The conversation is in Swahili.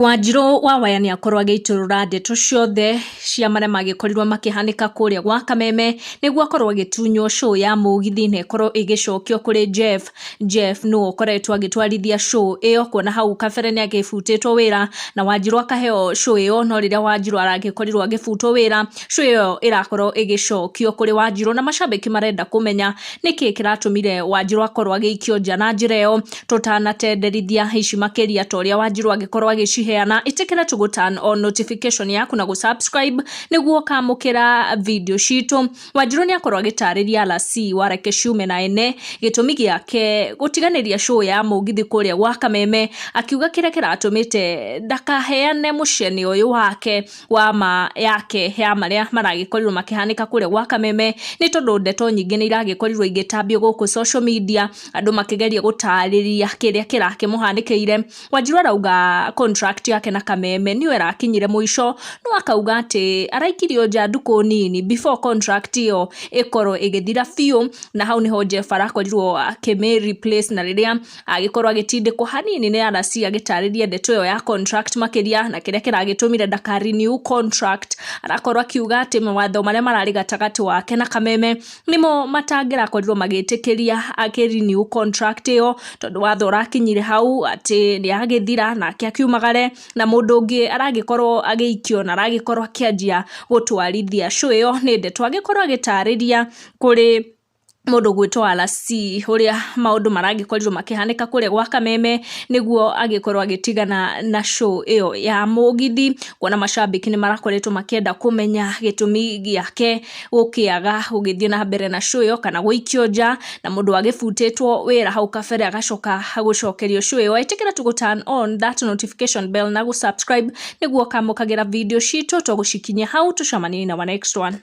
Wanjiru wa Waya ni akorwo agĩitũrũra ndeto ciothe cia marĩa magĩkorirwo makĩhanĩka kũrĩa gwa Kameme nĩguo akorwo agĩtunywo show ya mũgithi na ĩkorwo ĩgĩcokio kũrĩ Jeff no ũkoretwo agĩtwarithia show ĩyo kuona hau kabere nĩ agĩbutĩtwo wĩra na Wanjiru akaheo show ĩyo no rĩrĩa Wanjiru aragĩkorirwo agĩbutwo wĩra show ĩyo ĩrakorwo ĩgĩcokio kũrĩ Wanjiru na macambĩki marenda kũmenya nĩkĩ kĩratũmire Wanjiru akorwo agĩikio nja na njĩra ĩyo tũtanatenderithia ici makĩria ta ũrĩa Wanjiru agĩkorwo agĩciheana itikira to turn on notification yaku na subscribe niguo kamukira video citu. Wanjiru ni akorwo agitarĩria RC wareke ciume na ene gĩtũmi gĩake gũtiganĩria show ya mũgithi kũrĩa gwa Kameme akiuga kĩrĩa kĩratũmĩte ndakaheane mũcene ũyũ wake wa ma yake ya marĩa maragĩkorirwo makĩhanĩka kũrĩa gwa Kameme nĩ tondũ ndeto nyingĩ nĩ iragĩkorirwo igĩtambio gũkũ social media andũ makĩgeria gũtarĩria kĩrĩa kĩrakĩmũhanĩkĩire. Wanjiru arauga contract yake na Kameme niyo ĩrakinyire mũico no akauga atĩ araikirio nja nduku nini before contract ĩyo ĩkorwo ĩgĩthira biũ na hau niho Jeff arakorirwo akĩme replace na rĩrĩa agĩkorwo agĩtindĩkwo hanini nĩ RC agĩtarĩria ndeto ĩyo ya contract makĩria na kĩrĩa kĩragĩtũmire ndaka-renew contract arakorwo akiuga atĩ mawatho marĩa mararĩ gatagatĩ wake na Kameme nimo matangĩrakorirwo magĩtĩkĩria akĩ-renew contract ĩyo tondũ watho ũrakinyire hau atĩ nĩ agĩthira na akiumagare na mũndũ ũngĩ aragĩkorwo agĩikio na aragĩkorwo akĩanjia gũtwarithia show ĩyo nĩ ndeto agĩkorwo agĩtarĩria kũrĩ mũndũ gwĩtwo RC ũrĩa maũndũ maragĩkorirwo makĩhanĩka kũrĩa gwa Kameme nĩguo agĩkorwo agĩtigana na show ĩyo ya mũgithi kuona macambĩki nĩ marakoretwo makĩenda kũmenya gĩtũmi gĩake gũkĩaga gũgĩthiĩ na mbere na show ĩyo kana gũikio nja na mũndũ agĩbutĩtwo wĩra hau kabere agacoka gũcokerio show ĩyo. Itikira to turn on that notification bell na subscribe nĩguo kamũkagĩra video citũ tũgũcikinyia hau tucemanie na next one.